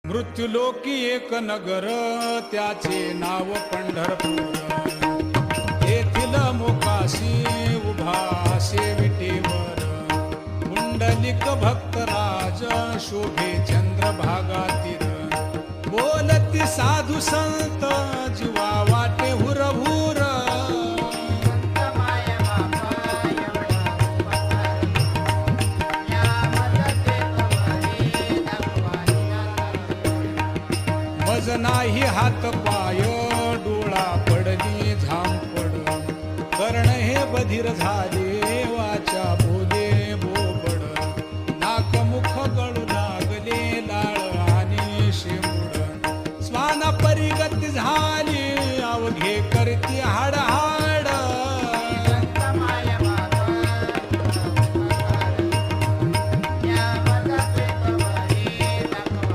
मृत्युलोकी एक नगर त्याचे नाव पंढरपूर. येथील मोकाशी उभा विटेवर पुंडलिक भक्तराज शोभे चंद्रभागातील. बोलती साधू संत जीवा वाटे हुरहुर. मज नाही हात पाय डोळा पडली झांपड. कर्ण हे बधीर झाले वाचा बोले बोबड. नाक मुख गळू लागले लाळ आणि शेंबूड. स्वाना परिगती झाली अवघे करती हाड